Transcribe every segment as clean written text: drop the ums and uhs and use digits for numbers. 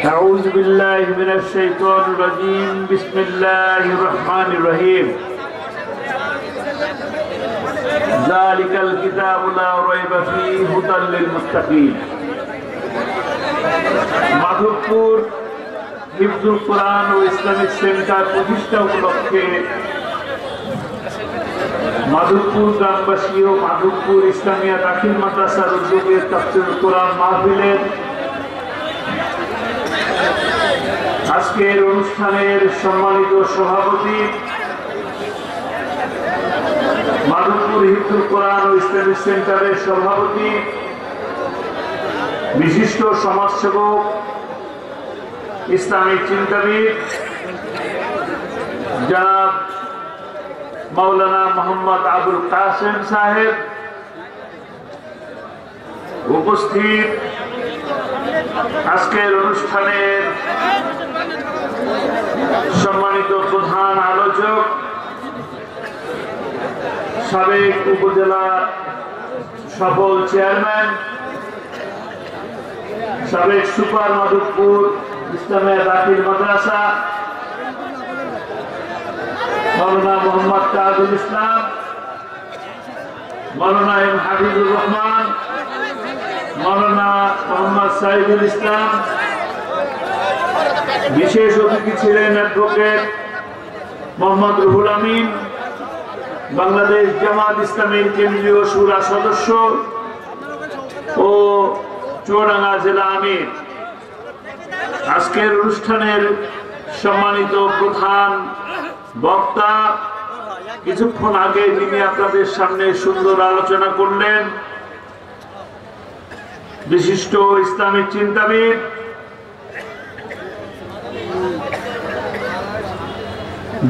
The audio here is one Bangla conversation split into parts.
أعوذ بالله من الشيطان الرجيم بسم الله الرحمن الرحيم ذلك الكتاب لا ريب فيه هدى للمتقين মাধবপুর হিফজুল কোরআন ও ইসলামিক সেন্টার প্রতিষ্ঠা উপলক্ষে মাধবপুর গ্রামবাসী ও মাধবপুর ইসলামিয়া দাখিল মাদ্রাসার উদ্যোগে তাফসীরুল কোরআন মাহফিলের আজকের অনুষ্ঠানের সম্মানিত সভাপতি মাধবপুর হিফজুল কোরআন ও ইসলামিক সেন্টারের সভাপতি বিশিষ্ট সমাজসেবক ইসলামিক চিন্তাবিদ জনাব মাওলানা মোহাম্মদ আবুল কাসেম সাহেব, উপস্থিত আজকের অনুষ্ঠানের সম্মানিত প্রধান আলোচক, সাবেক উপজেলা সফল চেয়ারম্যান, সাবেক সুপার মাধবপুর ইসলামিয়া দাখিল মাদ্রাসা মাওলানা মোহাম্মদ তাজুল ইসলাম, মাওলানা এম হাফিজুর রহমান, মাওলানা মোহাম্মদ সাইদুল ইসলাম, বিশেষ অতিথি ছিলেন অ্যাডভোকেট মোহাম্মদ রুহুল আমিন, বাংলাদেশ জামাত ইসলামীর কেন্দ্রীয় শুরা সদস্য ও চুয়াডাঙ্গা জেলা আমির। আজকের অনুষ্ঠানের সম্মানিত প্রধান বক্তা, কিছুক্ষণ আগে যিনি আপনাদের সামনে সুন্দর আলোচনা করলেন, বিশিষ্ট ইসলামিক চিন্তাবিদ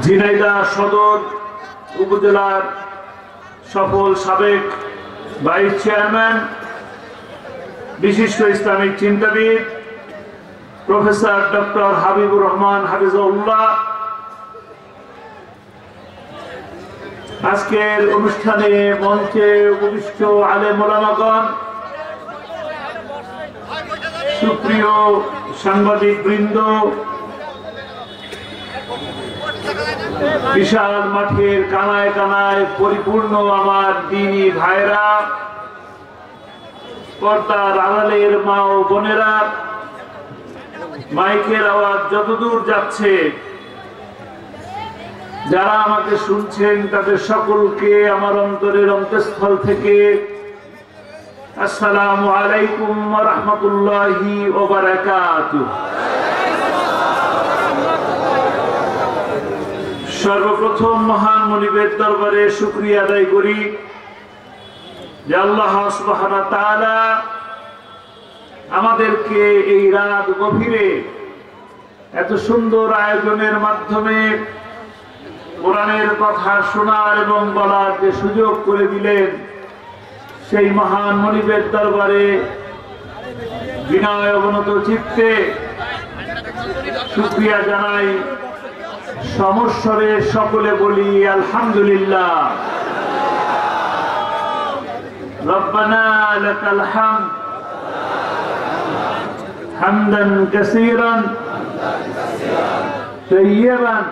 ঝিনাইদহ সদর উপজেলার সফল সাবেক ভাইস চেয়ারম্যান, বিশিষ্ট ইসলামিক চিন্তাবিদ প্রফেসর ডক্টর হাবিবুর রহমান হাফিজাহুল্লাহ, আজকের অনুষ্ঠানে মঞ্চে উপবিষ্ট আলেম ওলামাগণ, সুপ্রিয় সাংবাদিক বৃন্দ, বিশাল মাঠের কানায় কানায় পরিপূর্ণ আমার দ্বীনি ভাইরা, পর্দার আড়ালের মা ও বোনেরা, মাইকের আওয়াজ যতদূর যাচ্ছে যারা আমাকে শুনছেন তাদের সকলকে আমার অন্তরের অন্তঃস্থল থেকে আসসালামু আলাইকুম ওয়া রাহমাতুল্লাহি ওয়া বারাকাতুহু। সর্বপ্রথম মহান মুনিবের দরবারে শুকরিয়া আদায় করি যে আল্লাহ সুবহানাহু ওয়া তাআলা আমাদেরকে এই রাত গভীরে এত সুন্দর আয়োজনের মাধ্যমে কোরআনের কথা শোনার এবং বলার যে সুযোগ করে দিলেন, সেই মহান মুনিবের দরবারে বিনয় অবনত চিত্তে শুকরিয়া জানাই। সমস্বরে সকলে বলি আলহামদুলিল্লাহ। রব্বানা লাকাল হামদ হামদান কাসীরান তাইয়্যিবান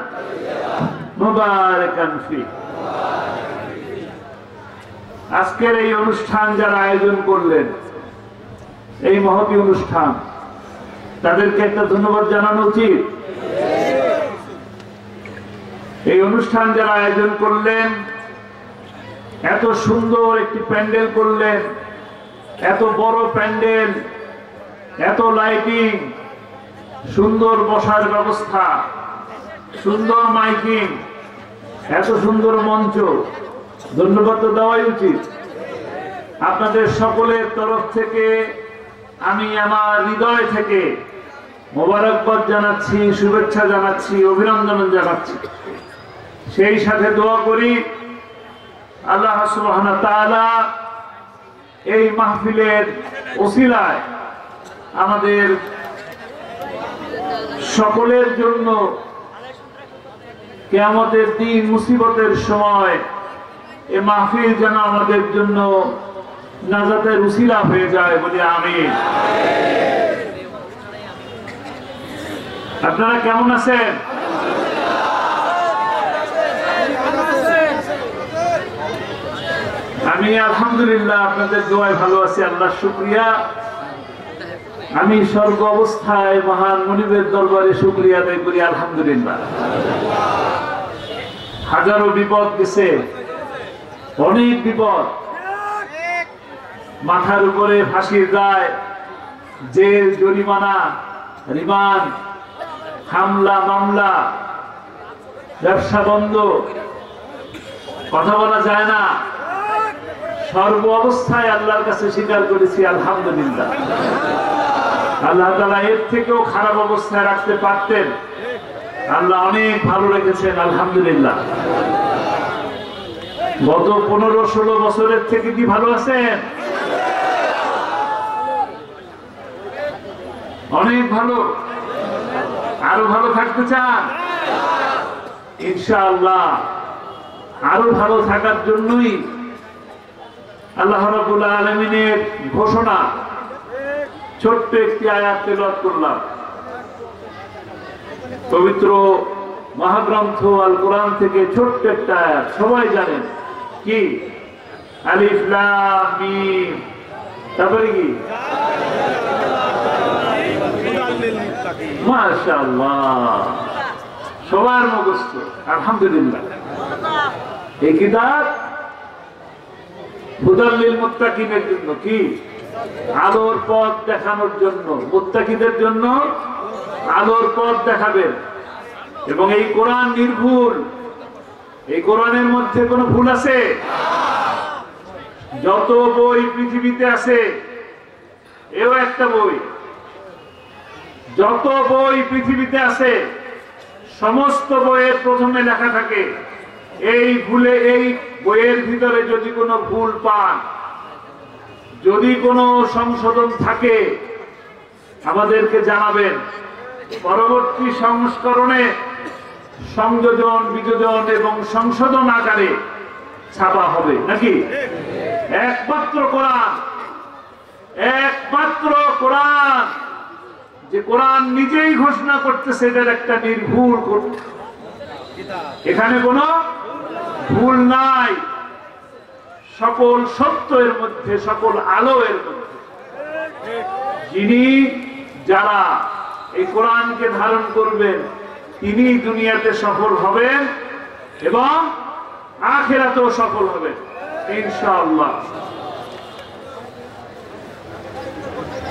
মুবারাকান ফি। আজকের এই অনুষ্ঠান যারা আয়োজন করলেন, এই মহতী অনুষ্ঠান, তাদেরকে একটা ধন্যবাদ জানানো উচিত। এই অনুষ্ঠান যারা আয়োজন করলেন, এত সুন্দর একটি প্যান্ডেল করলেন, এত বড় প্যান্ডেল, এত লাইটিং, সুন্দর বসার ব্যবস্থা, সুন্দর মাইকিং, এত সুন্দর মঞ্চ, ধন্যবাদ তো দেওয়াই উচিত। আপনাদের সকলের তরফ থেকে আমি আমার হৃদয় থেকে মোবারকবাদ জানাচ্ছি, শুভেচ্ছা জানাচ্ছি, অভিনন্দন জানাচ্ছি। সেই সাথে দোয়া করি আল্লাহ সুবহানাহু ওয়া তাআলা এই মাহফিলের ওসিলায় আমাদের সকলের জন্য কিয়ামতের দিন মুসিবতের সময় এই মাহফিল যেন আমাদের জন্য নাজাতের উসিলা হয়ে যায় বলে আমিন। আপনারা কেমন আছেন? আমি আলহামদুলিল্লাহ আপনাদের দোয়ায় ভালো আছি, আল্লাহর শুকরিয়া। আমি সর্ব অবস্থায় মহান মুনিবের দরবারে শুকরিয়া আদায় করি, আলহামদুলিল্লাহ। হাজারো বিপদ গেছে, অনেক বিপদ, মাথার উপরে ফাঁসির দায়, জেল, জরিমানা, রিমান্ড, হামলা, মামলা, ব্যবসা বন্ধ, কথা বলা যায় না। সর্ব অবস্থায় আল্লাহর কাছে স্বীকার করেছি, আলহামদুলিল্লাহ। আল্লাহ তাআলা এর থেকেও খারাপ অবস্থায় রাখতে পারতেন, আল্লাহ অনেক ভালো রেখেছেন, আলহামদুলিল্লাহ। গত 15-16 বছরের থেকে কি ভালো আছেন? অনেক ভালো। আরো ভালো থাকতে চান? ইনশাআল্লাহ আরো ভালো থাকার জন্যই আল্লাহ রাব্বুল আলামিনের ঘোষণা ছোট্ট একটি আয়াত তেলাওয়াত করলাম। পবিত্র মহাগ্রন্থ আল কোরআন থেকে ছোট্ট একটা আয়াত, সবাই জানেন কি? আলিফ লাম মিম, তারপরে কি? মাশাআল্লাহ, সবার মুখস্থ, আলহামদুলিল্লাহ। এই কিতাব হুদাল লিল মুত্তাকিনের জন্য, কি? আলোর পথ দেখানোর জন্য, মুত্তাকিদের জন্য আলোর পথ দেখাবেন। এবং এই কোরআন নির্ভুল, এই কোরআনের মধ্যে কোনো ভুল আছে? যত বই পৃথিবীতে আছে এও একটা বই। যত বই পৃথিবীতে আছে সমস্ত বইয়ের প্রথমে লেখা থাকে এই বইয়ের ভিতরে যদি কোনো ভুল পান, যদি কোনো সংশোধন থাকে আমাদেরকে জানাবেন। পরবর্তী সংস্করণে সংযোজন, বিযোজন এবং সংশোধন আকারে ছাপা হবে, নাকি? একমাত্র কোরআন, একমাত্র কোরআন, যে কোরআন নিজেই ঘোষণা করতেছে এটার একটা নির্ভুল, এখানে কোনো ভুল নাই। সকল সত্য এর মধ্যে, সকল আলো এর মধ্যে। যিনি, যারা এই কোরআনকে ধারণ করবেন তিনি দুনিয়াতে সফল হবেন এবং আখিরাতেও সফল হবেন ইনশাআল্লাহ।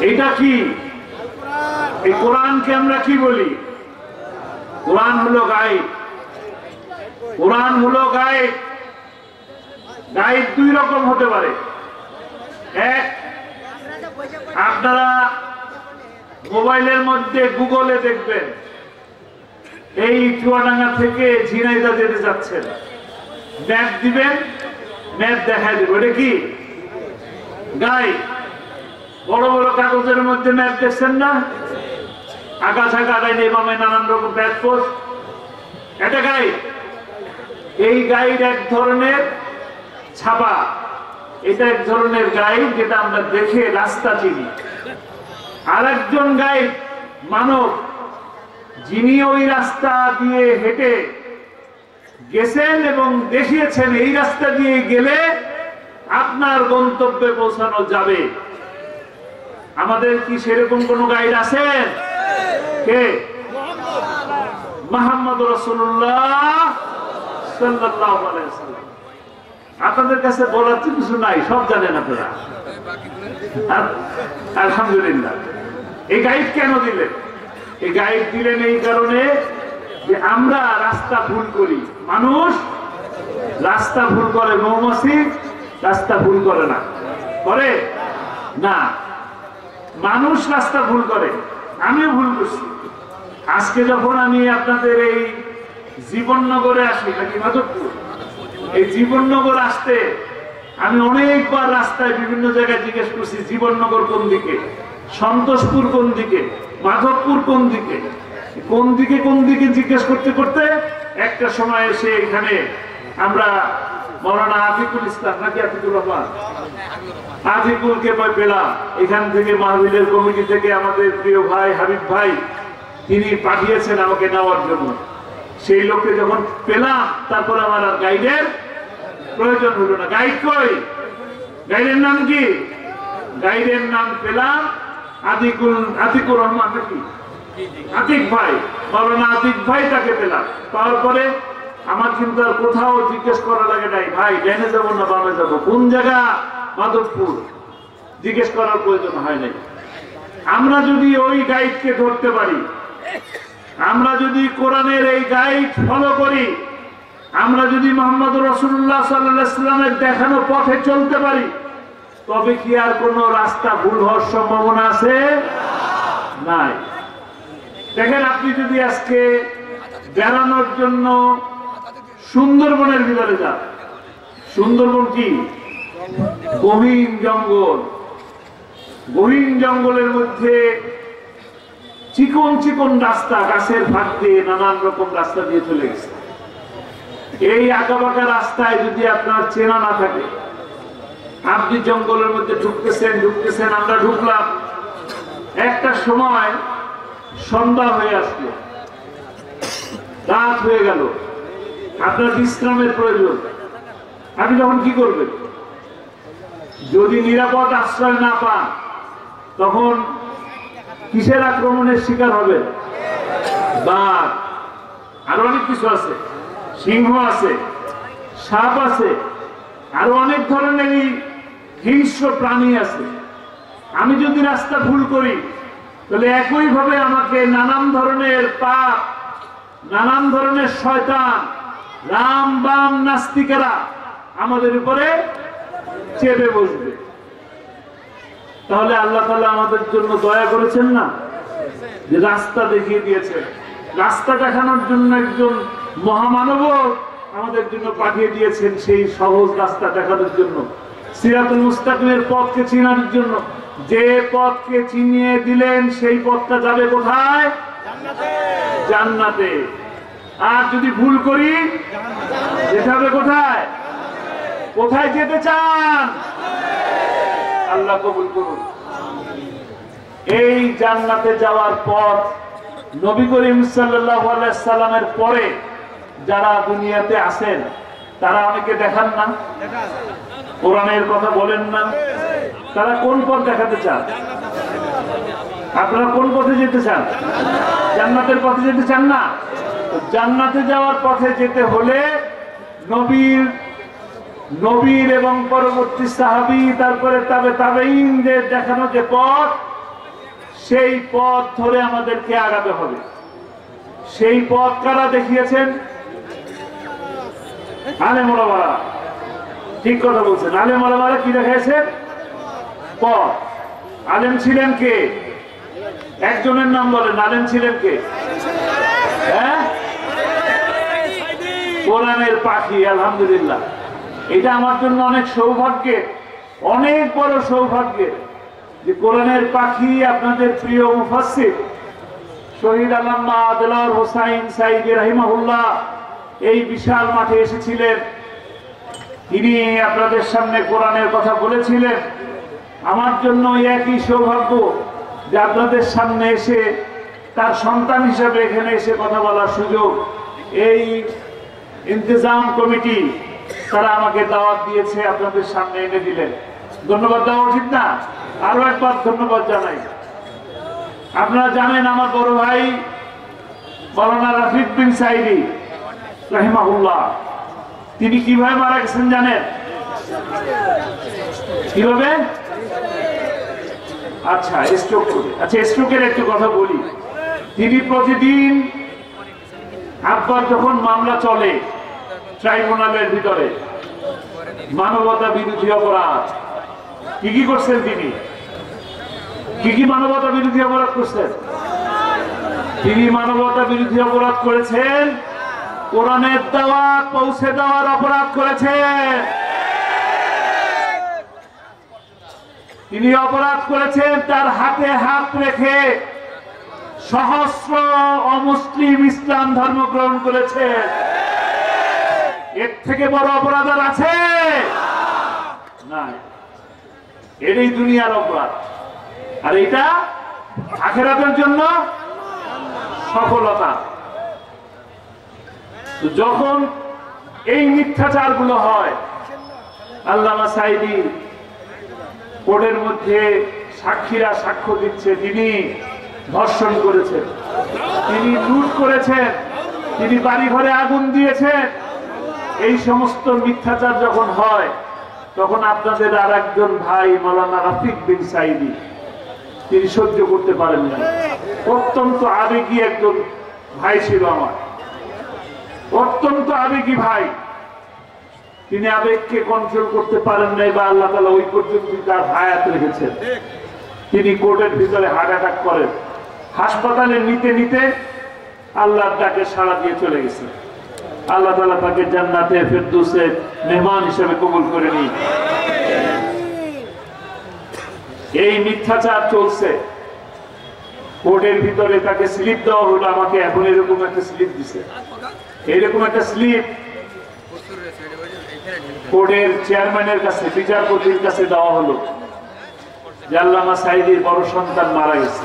এটা কি? এই কোরআনকে আমরা কি বলি? কোরআন হলো গাইড। কোরআন হলো গাইড। গাইড দুই রকম হতে পারে। এক, আপনারা মোবাইলের মধ্যে গুগলে দেখবেন এই চুয়াডাঙ্গা থেকে ঝিনাইদহ যেতে যাচ্ছেন, ম্যাপ দিবেন, ম্যাপ দেখায় দেবে। এটা কি? গাইড। বড় বড় কাগজের মধ্যে ম্যাপ দেখছেন না? আগাছা কাটাই নেই, বামে নানান রকম ব্যাগ পোস্ট, এটা গাইড। এই গাইড এক ধরনের ছাপা, এটা এক ধরনের গাইড যেটা আমরা দেখে রাস্তা চিনি। আর একজন গাইড মানব, যিনি ওই রাস্তা দিয়ে হেঁটে গেছেন এবং দেখিয়েছেন এই রাস্তা দিয়ে গেলে আপনার গন্তব্যে পৌঁছানো যাবে। আমাদের কি সেরকম কোন গাইড আছেন? কে? মুহাম্মদ রাসূলুল্লাহ সাল্লাল্লাহু আলাইহি ওয়াসাল্লাম। আপনাদের কাছে বলার কিছু নাই, সব জানেন আপনারা, আলহামদুলিল্লাহ। এই গাইড কেন দিলেন? এই গাইড দিলেন এই কারণে যে আমরা রাস্তা ভুল করি। মানুষ রাস্তা ভুল করে, মৌমাছি রাস্তা ভুল করে না, করে না। মানুষ রাস্তা ভুল করে, আমিও ভুল করছি। আজকে যখন আমি আপনাদের এই জীবননগরে আসি, নাকি মাধবপুর, এই জীবননগর আসতে আমি অনেকবার রাস্তায় বিভিন্ন জায়গায় জিজ্ঞেস করছি জীবননগর কোন দিকে, সন্তোষপুর কোন দিকে, মাধবপুর কোন দিকে, কোন দিকে কোন দিকে জিজ্ঞেস করতে করতে একটা সময় এসে এখানে আমরা মৌলানা আতিকুল ইসলাম, নাকি আতিকুল রহমান, আতিকুলকে পেলাম। এখান থেকে মাহফিলের কমিটি থেকে আমাদের প্রিয় ভাই হাবিব ভাই তিনি পাঠিয়েছেন আমাকে নেওয়ার জন্য। সেই লোককে যখন পেলাম তারপর আমার আর গাইডের প্রয়োজন হলো না। গাইড কই? গাইডের নাম কি? গাইডের নাম পেলাম আতিকুর রহমান নাকি আতিক ভাই, মাওলানা আতিক ভাই, তাকে পেলাম। পাওয়ার পরে আমার কিন্তু আর কোথাও জিজ্ঞেস করা লাগে নাই, ভাই ডাইনে যাবো না বামে যাবো, কোন জায়গা মাধবপুর, জিজ্ঞেস করার প্রয়োজন হয় নাই। আমরা যদি ওই গাইডকে ধরতে পারি, আমরা যদি কোরআনের এই গাইড ফলো করি, আমরা যদি মুহাম্মদ রাসূলুল্লাহ সাল্লাল্লাহু আলাইহি ওয়াসাল্লামের দেখানো পথে চলতে পারি, তবে কি আর কোনো রাস্তা ভুল হওয়ার সম্ভাবনা আছে? নাই। দেখেন, আপনি যদি আজকে বেড়ানোর জন্য সুন্দরবনের ভিতরে যান, সুন্দরবন কি? গহীন জঙ্গল। গহীন জঙ্গলের মধ্যে চিকন চিকন রাস্তা, গাছের ফাঁক দিয়ে নানান রকম রাস্তা দিয়ে চলে গেছে। এই আঁকাবাঁকা রাস্তায় যদি আপনার চেনা না থাকে, আপনি জঙ্গলের মধ্যে ঢুকতেছেন, আমরা ঢুকলাম, একটা সময় সন্ধ্যা হয়ে আসলো, রাত হয়ে গেল, আপনার বিশ্রামের প্রয়োজন। আপনি তখন কি করবেন? যদি নিরাপদ আশ্রয় না পান, তখন কিসের আক্রমণের শিকার হবেন? বাঘ, আরো অনেক কিছু আছে, সিংহ আছে, সাপ আছে, আরো অনেক ধরনের হিংস্র প্রাণী আছে। আমি যদি রাস্তা ভুল করি, তাহলে একই ভাবে আমাকে নানান ধরনের পাপ, নানান ধরনের শয়তান, রাম বাম নাস্তিকেরা আমাদের উপরে চেপে বসবে। তাহলে আল্লাহ তাআলা আমাদের জন্য দয়া করেছেন না, যে রাস্তা দেখিয়ে দিয়েছেন। রাস্তা দেখানোর জন্য একজন মহামানব আমাদের জন্য পাঠিয়ে দিয়েছেন, সেই সহজ রাস্তা দেখানোর জন্য, সিরাতুল মুস্তাকিমের পথকে চিনার জন্য। যে পথকে চিনিয়ে দিলেন, সেই পথটা যাবে কোথায়? জান্নাতে। আর যদি ভুল করি, যেতে হবে কোথায়? কোথায় যেতে চান? আল্লাহ কবুল করুন। এই জান্নাতে যাওয়ার পথ নবী করিম সাল্লাল্লাহু আলাইহি সাল্লামের পরে যারা দুনিয়াতে আছেন, তারা অনেকে দেখান না, কোরআনের কথা বলেন না, তারা কোন পথ দেখাতে চান? আপনারা কোন পথে যেতে চান? জান্নাতের পথে যেতে চান না? জান্নাতে যাওয়ার পথে যেতে হলে নবীর এবং পরবর্তী সাহাবী, তারপরে তাবেঈনদের দেখানো যে পথ, সেই পথ ধরে আমাদেরকে আগাতে হবে। সেই পথ কারা দেখিয়েছেন? আলেম ওলামারা। ঠিক কথা বলছেন, আলেম ওলামারা কি দেখিয়েছেন? পথ। আলেম ছিলেন কে? একজনের নাম বলেন, আলেম ছিলেন কে? হ্যাঁ, কোরআনের পাখি। আলহামদুলিল্লাহ, এটা আমার জন্য অনেক সৌভাগ্যের, অনেক বড় সৌভাগ্যের, যে কোরআনের পাখি আপনাদের প্রিয় মুফাসসির শহীদ আল্লামা দেলোয়ার হোসাইন সাঈদী রাহিমাহুল্লাহ এই বিশাল মাঠে এসেছিলেন। তিনি আপনাদের সামনে কোরআনের কথা বলেছিলেন। আমার জন্য একই সৌভাগ্য যে আপনাদের সামনে এসে তার সন্তান হিসেবে এখানে এসে কথা বলার সুযোগ। এই ইন্তজাম কমিটি তারা আমাকে দাওয়াত দিয়েছে, আপনাদের সামনে এনে দিলেন। ধন্যবাদ দেওয়া উচিত না? আরো একবার ধন্যবাদ জানাই। আপনারা জানেন, আমার বড় ভাই মাওলানা রাফিক বিন সাঈদী রাহিমাহুল্লাহ, তিনি কিভাবে মারা গেছেন জানেন? কিভাবে? আচ্ছা, স্ট্রোক করে। আচ্ছা, স্ট্রোকের একটু কথা বলি। তিনি প্রতিদিন, আব্বার যখন মামলা চলে ট্রাইব্যুনালের ভিতরে, মানবতা বিরোধী অপরাধ, কি করছেন তিনি? কি মানবতা বিরোধী অপরাধ করছেন? তিনি মানবতা বিরোধী অপরাধ করেছেন, কোরআনের দাওয়াত পৌঁছে দেওয়ার অপরাধ করেছেন। তিনি অপরাধ করেছেন তার হাতে হাত রেখে সহস্র অমুসলিম ইসলাম ধর্ম গ্রহণ করেছে। এর থেকে বড় অপরাধ আর আছে না? এটাই দুনিয়ার অপরাধ, আর এটা আখিরাতের জন্য সফলতা। যখন এই মিথ্যাচারগুলো হয়, আল্লামা সাঈদী কোর্টের মধ্যে সাক্ষীরা সাক্ষ্য দিচ্ছে তিনি ধর্ষণ করেছেন, তিনি লুট করেছেন, তিনি বাড়ি ঘরে আগুন দিয়েছেন। এই সমস্ত মিথ্যাচার যখন হয়, তখন আপনাদের আর একজন ভাই মাওলানা রফিক বিন সাঈদী তিনি সহ্য করতে পারেন না। অত্যন্ত আবেগী একজন ভাই ছিল আমার, অত্যন্ত আবেগী ভাই। তিনি আবেগকে কন্ট্রোল করতে পারেন নাই, বা আল্লাহ তাআলা ওই পর্যন্ত তার হায়াত রেখেছেন। তিনি কোর্টের ভিতরে হার্ট অ্যাটাক করেন, হাসপাতালে নিতে নিতে আল্লাহর ডাকে সাড়া দিয়ে চলে গেছেন। আল্লাহ তাআলা তাকে জান্নাতে ফেরদৌসে মেহমান হিসেবে কবুল করে নিন। এই মিথ্যাচার চলছে কোর্টের ভিতরে। তাকে স্লিপ দেওয়া হলো, আমাকে এখন এরকম একটা স্লিপ দিছে, এরকম একটা স্লিপ কোর্টের চেয়ারম্যানের কাছে, বিচারপতির কাছে দেওয়া হলো যে আল্লামা সাঈদীর বড় সন্তান মারা গেছে।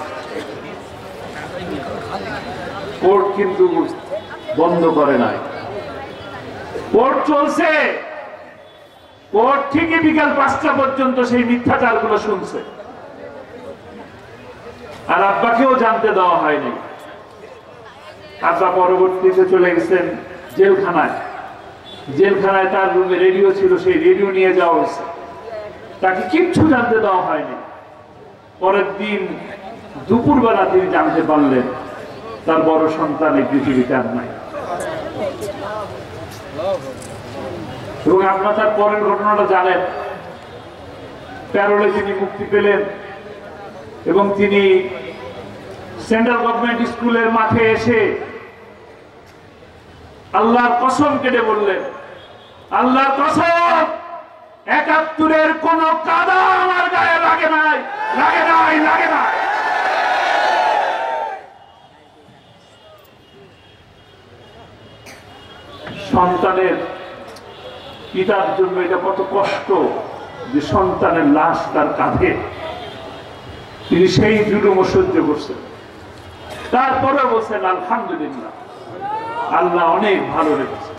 কোর্ট কিন্তু বন্ধ করে নাই, কোর্ট চলছে। কোর্ট ঠিকই বিকাল 5টা পর্যন্ত সেই মিথ্যাচার গুলো শুনছে। আর আব্বাকেও জানতে দেওয়া হয়নি। আব্বা পরবর্তীতে চলে গেছেন জেলখানায়। জেলখানায় তার রুমে রেডিও ছিল, সেই রেডিও নিয়ে যাওয়া হয়েছে, তাকে কিচ্ছু জানতে দেওয়া হয়নি। পরের দিন দুপুরবেলা তিনি জানতে পারলেন তার বড় সন্তান এই পৃথিবীতে আর নাই। এবং আপনারা তার পরের ঘটনাটা জানেন। প্যারোলে তিনি মুক্তি পেলেন এবং তিনি সেন্ট্রাল গভর্নমেন্ট স্কুলের মাঠে এসে আল্লাহর কসম কেটে বললেন, আল্লাহর কসম ৭১-এর কোন কাদা আমার গায়ে লাগে নাই, লাগে নাই, লাগে নাই। সন্তানের পিতার জন্য এটা কত কষ্ট যে সন্তানের লাশ তার কাঁধে, তিনি সেই জুলুম সহ্য করছেন। তারপরে বলছেন আলহামদুলিল্লাহ, আল্লাহ অনেক ভালো রেখেছে।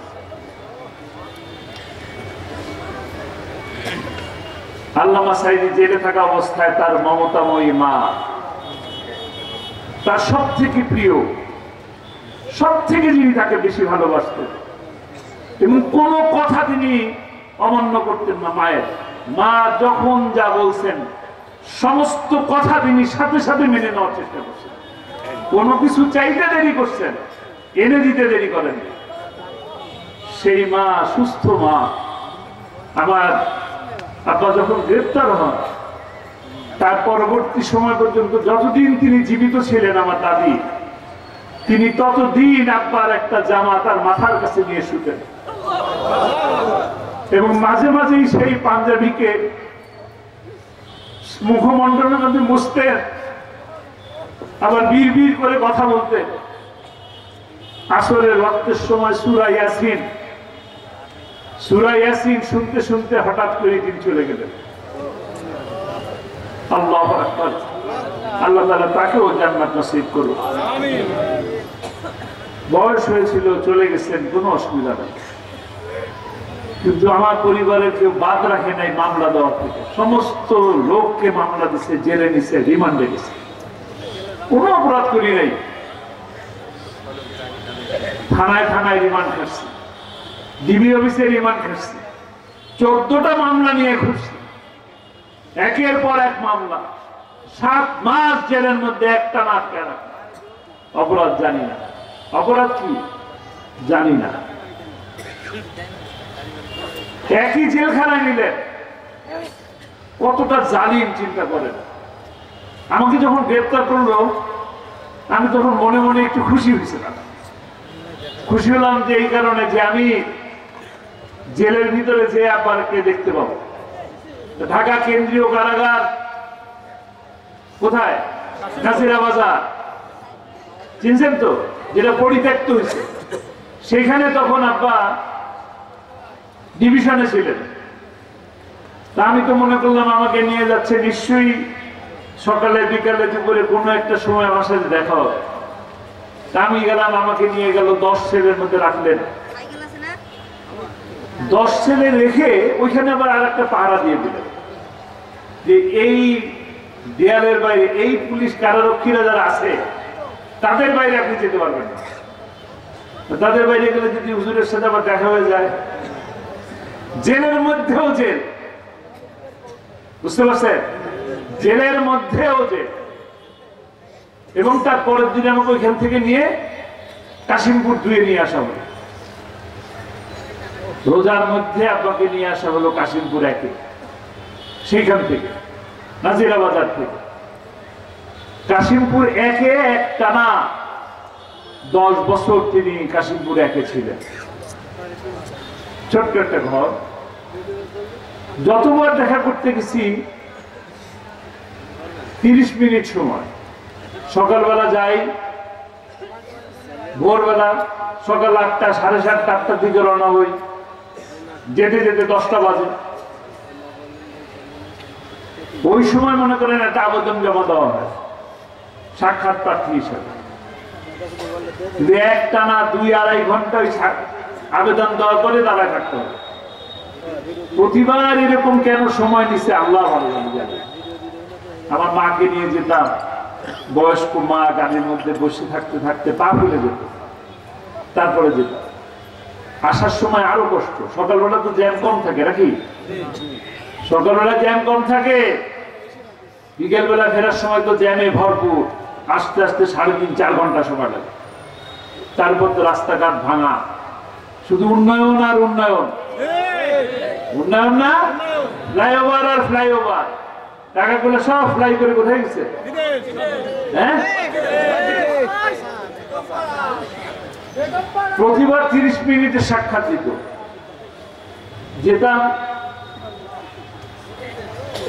আল্লামা সাঈদী জেলে থাকা অবস্থায় তার মমতাময়ী মা, তার সব থেকে প্রিয়, সব থেকে যিনি তাকে বেশি ভালোবাসতেন এবং কোনো কথা তিনি অমান্য করতেন না। মায়ের মা যখন যা বলছেন সমস্ত কথা তিনি সাথে সাথে মেনে নেওয়ার চেষ্টা করছেন। কোনো কিছু চাইতে দেরি করছেন, এনে দিতে দেরি করেন। সেই মা, সুস্থ মা। আমার আব্বা যখন গ্রেপ্তার হন, তার পরবর্তী সময় পর্যন্ত যতদিন তিনি জীবিত ছিলেন, আমার দাদি, তিনি ততদিন আব্বার একটা জামা তার মাথার কাছে নিয়ে শুতেন এবং মাঝে মাঝেই সেই পাঞ্জাবিকে মুখমণ্ডলের মধ্যে মুছতেন, আবার বীর বীর করে কথা বলতেন। আসরের ওয়াক্তের সময় সূরা ইয়াসিন শুনতে শুনতে হঠাৎ করে তিনি চলে গেলেন। আল্লাহু আকবার। আল্লাহ তাআলা তাকেও জান্নাত নসিব করুন। আমিন। বয়স হয়েছিল, চলে গেছেন, কোনো অসুবিধা নেই, কিন্তু আমার পরিবারের কেউ বাদ রাখে নাই মামলা দেওয়া থেকে। সমস্ত লোককে মামলা দিচ্ছে, জেলে নিছে, রিমান্ডে গেছে, কোনো অপরাধ করি নাই। থানায় থানায় রিমান্ড খাচ্ছি, ডিবি অফিসে রিমান্ড খাচ্ছি, 14টা মামলা নিয়ে ঘুরছি, একের পর এক মামলা। 7 মাস জেলের মধ্যে একটা না কেনা। অপরাধ জানি না, অপরাধ কি জানি না। একই জেলখানায় নিলেন, কতটা জালিম চিন্তা করেন। আমাকে যখন গ্রেপ্তার করলো, আমি তখন মনে মনে একটু খুশি হয়েছিলাম। খুশি হলাম যে এই কারণে যে আমি জেলের ভিতরে যে আব্বাকে দেখতে পাবো। ঢাকা কেন্দ্রীয় কারাগার কোথায়? নাসিরা বাজার, চিনছেন তো, যেটা পরিত্যক্ত হয়েছে। সেখানে তখন আব্বা ডিভিশনে ছিলেন। তা আমি তো মনে করলাম আমাকে নিয়ে যাচ্ছে, নিশ্চয়ই সকালে বিকালে দুপুরে কোনো একটা সময় আমার সাথে দেখা হবে। আমি গেলাম, আমাকে নিয়ে গেল, 10 ছেলের মধ্যে রাখলেন। 10 ছেলে রেখে ওইখানে আবার আর একটা পাহারা দিয়ে দিলেন যে এই দেয়ালের বাইরে এই পুলিশ কারারক্ষীরা যারা আছে তাদের বাইরে আপনি যেতে পারবেন না। তাদের বাইরে গেলে যদি হুজুরের সাথে আবার দেখা হয়ে যায়, জেলের মধ্যেও জেল, বুঝতে পারছেন? জেলের মধ্যেও জেল। এবং তার পরের দিন আমাকে ওইখান থেকে নিয়ে কাশিমপুর 2 নিয়ে আসা হলো। রোজার মধ্যে আব্বাকে নিয়ে আসা হলো কাশিমপুর 1, সেইখান থেকে নাজিরা বাজার থেকে। কাশিমপুর 1 একটানা 10 বছর তিনি কাশিমপুর 1 ছিলেন। ছোট্ট একটা ঘর। যতবার দেখা করতে গেছি 30 মিনিট সময়। সকালবেলা যাই, ভোরবেলা সকাল 8টা, 7:30, 8টার দিকে রওনা হই, যেতে যেতে 10টা বাজে। ওই সময় মনে করেন একটা আবেদন জমা দেওয়া হয় সাক্ষাৎ প্রার্থী হিসেবে। একটানা 2-2.5 ঘন্টা ওই আবেদন দেওয়ার পরে দাঁড়ায় থাকতে হবে। প্রতিবার এরকম কেন সময় নিচ্ছে আল্লাহ ভালো জানে। আমার মাকে নিয়ে যেতাম, বয়স্ক মা গাড়ির মধ্যে বসে থাকতে থাকতে পা ফুলে যেত, তারপরে যেতাম। আসার সময় আরো কষ্ট। সকালবেলা তো জ্যাম কম থাকে নাকি? সকালবেলা জ্যাম কম থাকে, বিকেল বেলা ফেরার সময় তো জ্যামে ভরপুর। আস্তে আস্তে 3.5-4 ঘন্টা সময় লাগে। তারপর তো রাস্তাঘাট ভাঙা, শুধু উন্নয়ন আর উন্নয়ন, উন্নয়ন না, ফ্লাইওভার আর ফ্লাইওভার। টাকাগুলো সব ফ্লাই করে কোথায় গেছে? হ্যাঁ, প্রতিবার 30 মিনিটের সাক্ষাৎ দিত। যেতাম,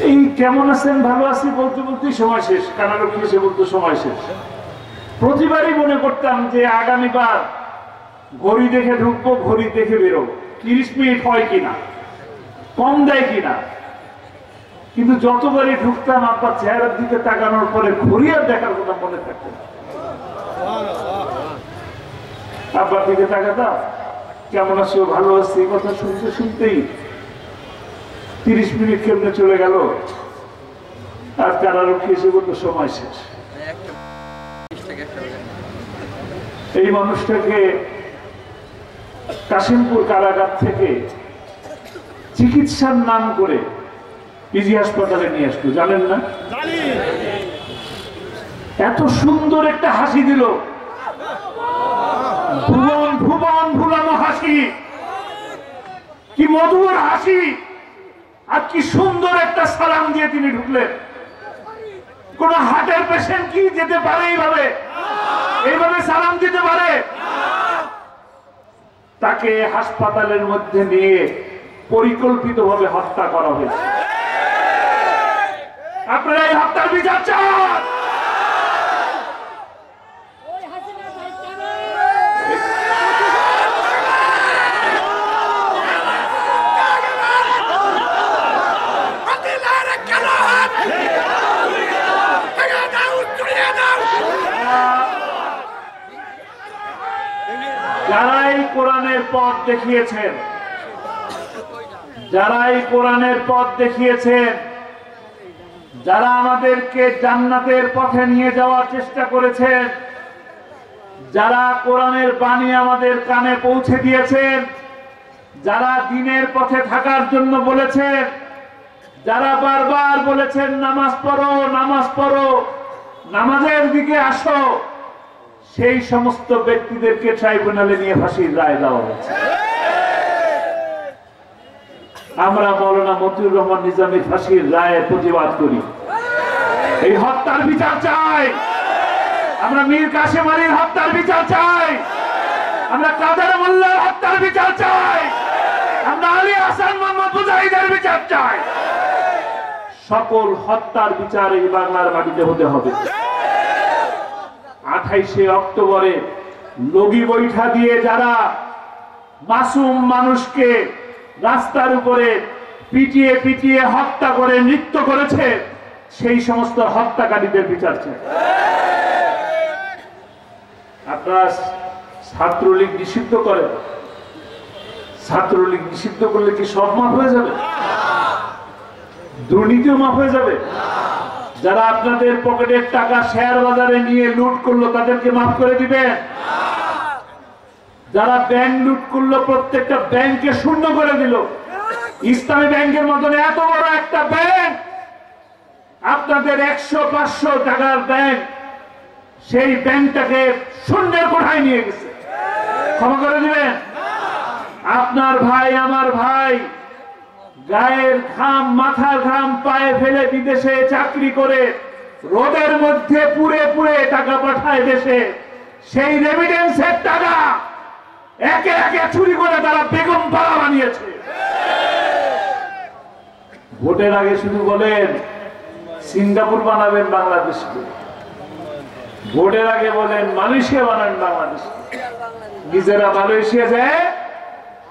এই কেমন আছেন, ভালো আছি বলতে বলতেই সময় শেষ। কানারক্ষী এসে বলতো সময় শেষ। প্রতিবারই মনে করতাম যে আগামীবার ঘড়ি দেখে ঢুকবো, ঘড়ি দেখে বেরোবো, 30 মিনিট হয় কিনা, কম দেয় কিনা। কিন্তু যতবারই ঢুকতাম আব্বার চেহারার দিকে তাকানোর পরে ঘড়ি আর দেখার কথা মনে থাকতো না। আব্বার দিকে তাকাতাম, কেমন আছো, ভালো আছি, এই কথা শুনতে শুনতেই 30 মিনিট কেমনে চলে গেল। আর কারারক্ষী এসে বলতো সময় শেষ। এই মানুষটাকে কাশিমপুর কারাগার থেকে চিকিৎসার নাম করে পিজি হাসপাতালে নিয়ে আসতো, জানেন না? এত সুন্দর একটা হাসি দিল, ভুবন ভুবন ভুলানো হাসি, কি মধুর হাসি, আর কি সুন্দর একটা সালাম দিয়ে তিনি ঢুকলেন। কোন হার্টের পেশেন্ট কি যেতে পারে এইভাবে? এইভাবে সালাম দিতে পারে? তাকে হাসপাতালের মধ্যে নিয়ে পরিকল্পিতভাবে হত্যা করা হয়েছে। আপনারা এই হত্যার বিচার চান? যারাই কোরআনের পথ দেখিয়েছেন, যারাই কোরআনের পথ দেখিয়েছেন, যারা আমাদেরকে জান্নাতের পথে নিয়ে যাওয়ার চেষ্টা করেছেন, যারা কোরআনের বাণী আমাদের কানে পৌঁছে দিয়েছেন, যারা দ্বীনের পথে থাকার জন্য বলেছেন, যারা বারবার বলেছেন নামাজ পড়ো, নামাজ পড়ো, নামাজের দিকে আসো, সেই সমস্ত ব্যক্তিদেরকে ট্রাইব্যুনালে নিয়ে ফাঁসির রায় দেওয়া হয়েছে। আমরা মাওলানা মতিউর রহমান নিজামীর ফাঁসির রায়ের প্রতিবাদ করি। এই হত্যার বিচার চাই। আমরা মীর কাসেম আলীর হত্যার বিচার চাই। আমরা কাদের মোল্লার হত্যার বিচার চাই। আমরা আলী হাসান মোহাম্মদ মুজাহিদের বিচার চাই। সকল হত্যার বিচার এই বাংলার মাটিতে হতে হবে। 28শে অক্টোবরে লগি বৈঠা দিয়ে যারা মাসুম মানুষকে রাস্তার উপরে পিটিয়ে পিটিয়ে হত্যা করে নৃত্য করেছে, সেই সমস্ত হত্যাকারীদের বিচার চাই। আপনারা ছাত্রলীগ নিষিদ্ধ করেন, ছাত্রলীগ নিষিদ্ধ করলে কি সব মাফ হয়ে যাবে? দুর্নীতিও মাফ হয়ে যাবে? যারা আপনাদের পকেটের টাকা শেয়ার বাজারে নিয়ে লুট করলো তাদেরকে মাফ করে দিবেন? যারা ব্যাংক লুট করলো প্রত্যেকটা ব্যাংককে শূন্য করে দিল, ইসলামী ব্যাংকের মতন এত বড় একটা ব্যাংক, আপনাদের 100-500 টাকার ব্যাংক, সেই ব্যাংকটাকে শূন্যের কোঠায় নিয়ে গেছে, ক্ষমা করে দিবেন? আপনার ভাই আমার ভাই গায়ের ঘাম মাথার ঘাম পায়ে ফেলে বিদেশে চাকরি করে রোদের মধ্যে পুড়ে পুড়ে টাকা পাঠায় দেশে, সেই রেমিটেন্সের টাকা একে একে চুরি করে তারা বেগম পাড়া বানিয়েছে। ভোটের আগে শুধু বলেন সিঙ্গাপুর বানাবেন বাংলাদেশকে, ভোটের আগে বলেন মালয়েশিয়া বানাবেন বাংলাদেশকে, নিজেরা মালয়েশিয়া যায়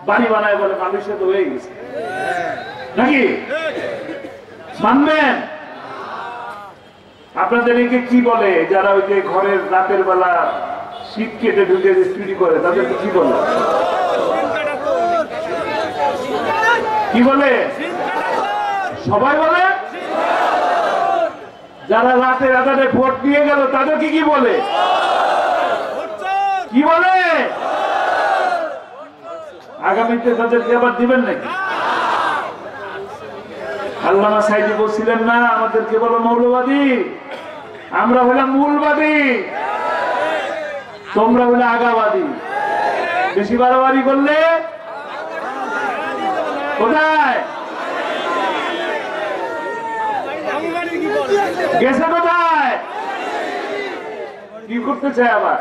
বাড়ি বানায় বলে মালয়েশিয়া তো হয়ে গেছে, নাকি মানবেন? আপনাদের একে কি বলে যারা ওই যে ঘরের রাতের বেলা শীত কেটে ঢুকে চুরি করে তাদেরকে কি বলে? কি বলে? সবাই বলে? যারা রাতের আধারে ভোট দিয়ে গেল তাদেরকে কি বলে? কি বলে? আগামীতে তাদেরকে আবার দিবেন নাকি? আল্লামা সাইদি বলছিলেন না আমাদেরকে বলো মৌলবাদী, আমরা হলাম মূলবাদী, তোমরা হলে আগাবাদী। বেশি বাড়াবাড়ি করলে কোথায় গেছে? কোথায় কি করতে চায়? আবার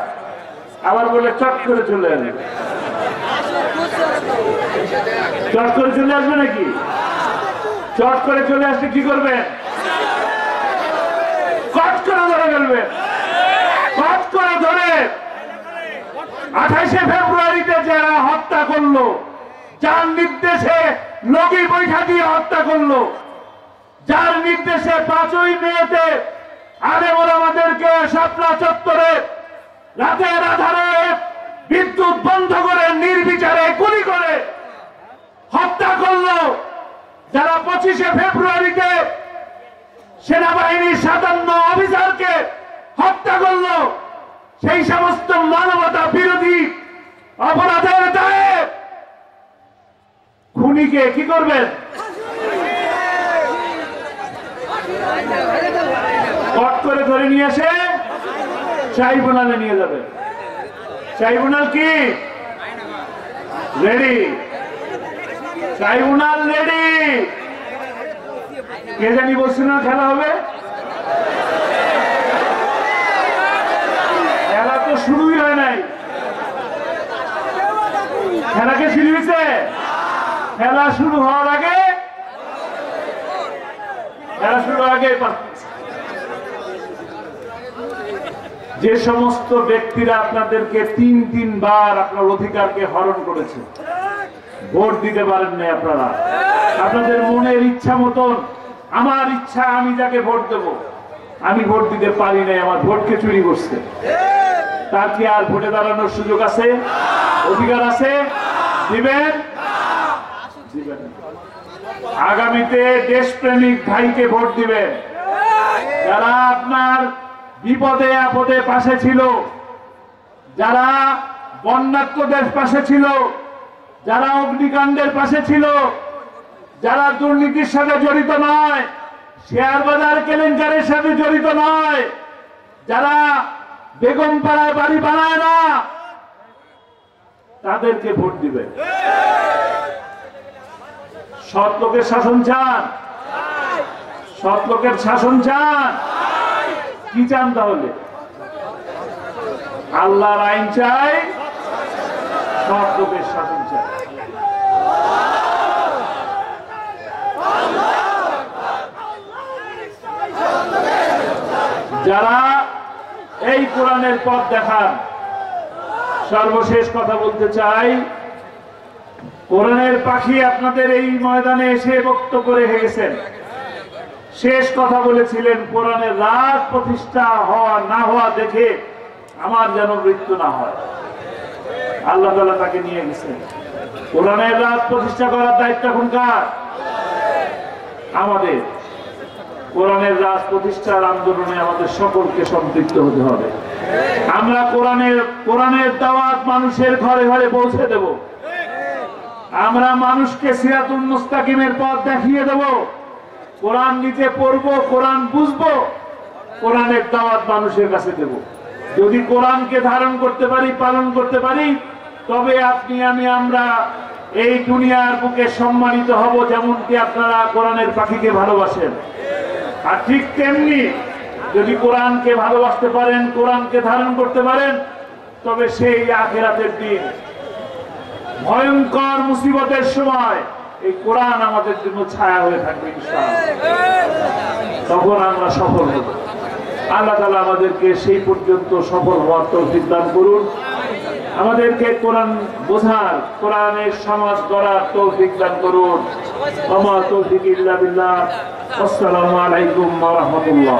আবার বলে চট করে চলে আসবে, চট করে চলে আসবে নাকি? চট করে চলে আসলে কি করবে? কট করে ধরে ফেলবে, কট করে ধরে 28শে ফেব্রুয়ারিতে যারা হত্যা করলো, যার নির্দেশে লগি বৈঠা দিয়ে হত্যা করলো, যার নির্দেশে 5ই মেতে আলেম ওলামাদেরকে শাপলা চত্বরে রাতের আধারে বিদ্যুৎ বন্ধ করে নির্বিচারে গুলি করে হত্যা করলো, যারা 25শে ফেব্রুয়ারিতে সেনাবাহিনীর 57 অফিসারকে হত্যা করলো, সেই সমস্ত মানবতা বিরোধী অপরাধের দায়ে খুনিকে কি করবেন? কট করে ধরে নিয়ে এসে ট্রাইব্যুনালে নিয়ে যাবে। ট্রাইব্যুনাল কি রেডি? Tribunal ready. কে জানি বলছিল না খেলা হবে? খেলা তো শুরুই হয় নাই। খেলাকে শুরু হয়েছে? খেলা শুরু হওয়ার আগে, খেলা শুরু আগে যে সমস্ত ব্যক্তিরা আপনাদেরকে 3 বার আপনার অধিকারকে হরণ করেছে, ভোট দিতে পারেন নাই আপনারা, আপনাদের মনের ইচ্ছা মতন, আমার ইচ্ছা আমি যাকে ভোট দেব, আমি ভোট দিতে পারি নাই, আমার ভোটকে চুরি করছে, তার কি আর ভোটে দাঁড়ানোর সুযোগ আছে? অধিকার আছে? দিবেন? দিবেন। আগামীতে দেশপ্রেমিক ভাইকে ভোট দিবেন, যারা আপনার বিপদে আপদে পাশে ছিল, যারা বন্যার্তদের পাশে ছিল, যারা অগ্নিকাণ্ডের পাশে ছিল, যারা দুর্নীতির সাথে জড়িত নয়, শেয়ার বাজার কেলেঙ্কারির সাথে জড়িত নয়, যারা বেগম পাড়ায় বাড়ি বানায় না, তাদেরকে ভোট দিবেন। সৎ লোকের শাসন চান? সৎ লোকের শাসন চান? কি চান তাহলে? আল্লাহর আইন চাই, সৎ লোকের শাসন চাই। যারা এই কোরআনের পথ দেখান, সর্বশেষ কথা বলতে চাই, কোরআনের পাখি আপনাদের এই ময়দানে এসে বক্তব্য রেখে গেছেন। শেষ কথা বলেছিলেন কোরআনের রাত প্রতিষ্ঠা হওয়া না হওয়া দেখে আমার যেন মৃত্যু না হয়। আল্লাহ তাআলা তাকে নিয়ে গেছেন। কোরআনের রাজ প্রতিষ্ঠা করার দায়িত্ব এখন কার? আমাদের। কোরআনের রাজ প্রতিষ্ঠার আন্দোলনে আমাদের সকলকে সম্পৃক্ত হতে হবে। আমরা কোরআনের দাওয়াত মানুষের ঘরে ঘরে পৌঁছে দেব। আমরা মানুষকে সিরাতুল মুস্তাকিমের পথ দেখিয়ে দেব। কোরআন নিজে পড়বো, কোরআন বুঝবো, কোরআনের দাওয়াত মানুষের কাছে দেব। যদি কোরআনকে ধারণ করতে পারি, পালন করতে পারি, তবে আপনি আমরা এই দুনিয়ার বুকে সম্মানিত হব, যেমনটি আপনারা কোরআনের পাখিকে ভালোবাসেন। আর ঠিক তেমনি যদি কোরআনকে ভালোবাসতে পারেন, কোরআনকে ধারণ করতে পারেন, তবে সেই আখিরাতের দিন ভয়ঙ্কর মুসিবতের সময় এই কোরআন আমাদের জন্য ছায়া হয়ে থাকবে ইনশাআল্লাহ। তখন আমরা সফল হব। আল্লাহ তাআলা আমাদেরকে সেই পর্যন্ত সফল হওয়ার তৌফিক দান করুন। আমাদেরকে কোরআন বোঝার, কোরআনের সমাজ গড়ার তৌফিক দান করুন। ওয়া মা তৌফিক ইল্লা বিল্লাহ। আসসালামু আলাইকুম ওয়া রাহমাতুল্লাহ।